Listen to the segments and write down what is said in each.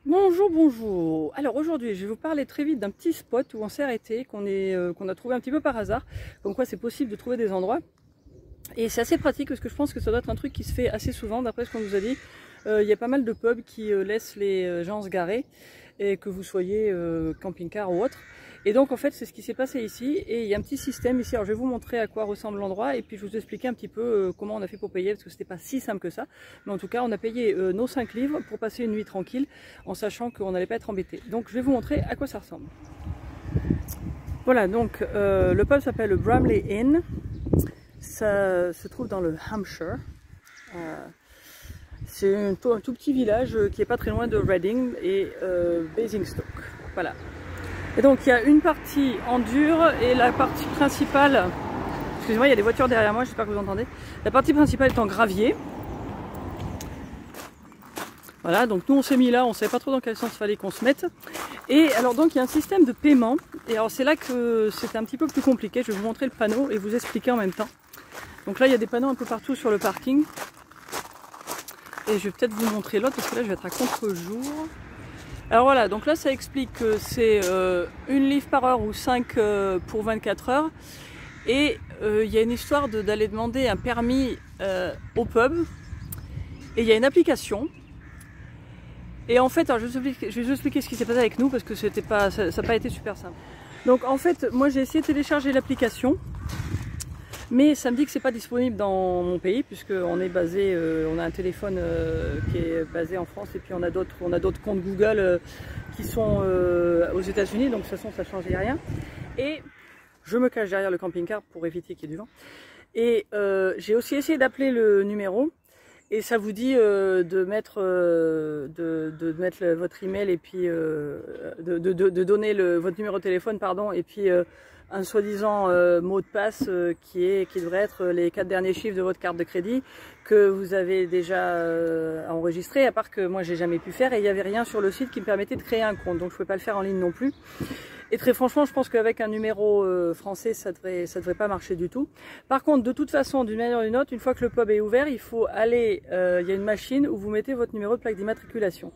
Bonjour, bonjour. Alors aujourd'hui, je vais vous parler très vite d'un petit spot où on s'est arrêté, qu'on a trouvé un petit peu par hasard. Comme quoi c'est possible de trouver des endroits. Et c'est assez pratique parce que je pense que ça doit être un truc qui se fait assez souvent, d'après ce qu'on nous a dit. Il y a pas mal de pubs qui laissent les gens se garer, et que vous soyez camping-car ou autre. Et donc en fait c'est ce qui s'est passé ici, et il y a un petit système ici. Alors je vais vous montrer à quoi ressemble l'endroit, et puis je vais vous expliquer un petit peu comment on a fait pour payer, parce que c'était pas si simple que ça. Mais en tout cas on a payé nos 5 livres pour passer une nuit tranquille, en sachant qu'on n'allait pas être embêté. Donc je vais vous montrer à quoi ça ressemble. Voilà, donc le pub s'appelle le Bramley Inn. Ça se trouve dans le Hampshire. C'est un tout petit village qui est pas très loin de Reading et Basingstoke. Voilà. Et donc il y a une partie en dur et la partie principale, excusez-moi il y a des voitures derrière moi, j'espère que vous entendez. La partie principale est en gravier. Voilà, donc nous on s'est mis là, on savait pas trop dans quel sens il fallait qu'on se mette. Et alors donc il y a un système de paiement, et alors c'est là que c'était un petit peu plus compliqué. Je vais vous montrer le panneau et vous expliquer en même temps. Donc là il y a des panneaux un peu partout sur le parking. Et je vais peut-être vous montrer l'autre parce que là je vais être à contre-jour. Alors voilà, donc là ça explique que c'est une livre par heure ou 5 pour 24 heures. Et il y a une histoire d'aller demander un permis au pub. Et il y a une application. Et en fait, alors je vais vous expliquer ce qui s'est passé avec nous parce que ça n'a pas été super simple. Donc en fait, moi j'ai essayé de télécharger l'application. Mais ça me dit que c'est pas disponible dans mon pays, puisqu'on est basé, on a un téléphone qui est basé en France, et puis on a d'autres comptes Google qui sont aux États-Unis, donc de toute façon ça ne change rien. Et je me cache derrière le camping-car pour éviter qu'il y ait du vent. Et j'ai aussi essayé d'appeler le numéro, et ça vous dit de mettre votre email et puis de donner votre numéro de téléphone, pardon, et puis un soi-disant mot de passe qui devrait être les 4 derniers chiffres de votre carte de crédit que vous avez déjà enregistré, à part que moi j'ai jamais pu faire, et il n'y avait rien sur le site qui me permettait de créer un compte, donc je ne pouvais pas le faire en ligne non plus. Et très franchement, je pense qu'avec un numéro français, ça devrait pas marcher du tout. Par contre, de toute façon, d'une manière ou d'une autre, une fois que le pub est ouvert, il faut aller, il y a une machine où vous mettez votre numéro de plaque d'immatriculation.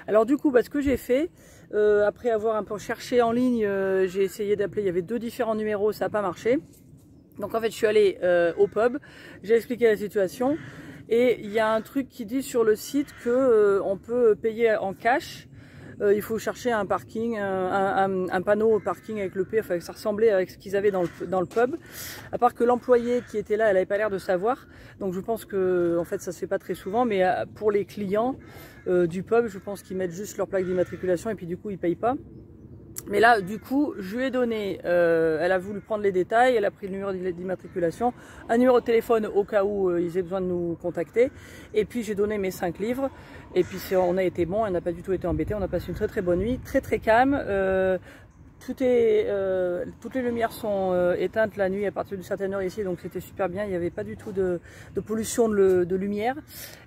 Alors du coup, ce que j'ai fait, après avoir un peu cherché en ligne, j'ai essayé d'appeler, il y avait 2 différents numéros, ça n'a pas marché. Donc en fait, je suis allée au pub, j'ai expliqué la situation, et il y a un truc qui dit sur le site que on peut payer en cash. Il faut chercher un parking, un panneau parking avec le P, enfin que ça ressemblait avec ce qu'ils avaient dans le pub. À part que l'employée qui était là, elle n'avait pas l'air de savoir. Donc je pense que en fait ça se fait pas très souvent, mais pour les clients du pub, je pense qu'ils mettent juste leur plaque d'immatriculation et puis du coup ils payent pas. Mais là, du coup, je lui ai donné, elle a voulu prendre les détails, elle a pris le numéro d'immatriculation, un numéro de téléphone au cas où ils aient besoin de nous contacter, et puis j'ai donné mes 5 livres, et puis on a été bon, elle n'a pas du tout été embêtée, on a passé une très très bonne nuit, très très calme. Toutes les lumières sont éteintes la nuit à partir d'une certaine heure ici, donc c'était super bien, il n'y avait pas du tout de pollution de lumière.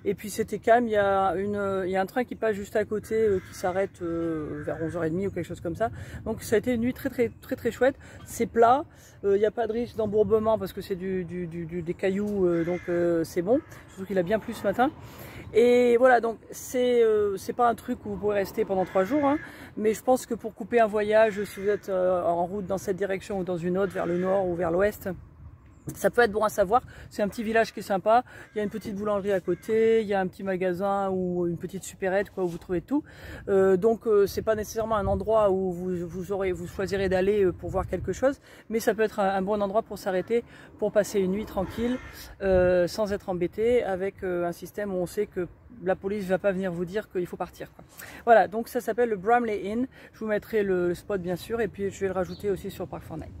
Et puis c'était calme, il y a un train qui passe juste à côté qui s'arrête vers 11h30 ou quelque chose comme ça. Donc ça a été une nuit très très très très chouette, c'est plat, il n'y a pas de risque d'embourbement parce que c'est des cailloux, donc c'est bon, surtout qu'il a bien plu ce matin. Et voilà, donc c'est pas un truc où vous pourrez rester pendant 3 jours, hein, mais je pense que pour couper un voyage, si vous êtes en route dans cette direction ou dans une autre, vers le nord ou vers l'ouest, ça peut être bon à savoir. C'est un petit village qui est sympa, il y a une petite boulangerie à côté, il y a un petit magasin ou une petite supérette quoi, où vous trouvez tout. Donc c'est pas nécessairement un endroit où vous choisirez d'aller pour voir quelque chose, mais ça peut être un bon endroit pour s'arrêter, pour passer une nuit tranquille, sans être embêté, avec un système où on sait que la police ne va pas venir vous dire qu'il faut partir, quoi. Voilà, donc ça s'appelle le Bramley Inn. Je vous mettrai le spot bien sûr, et puis je vais le rajouter aussi sur Park4Night.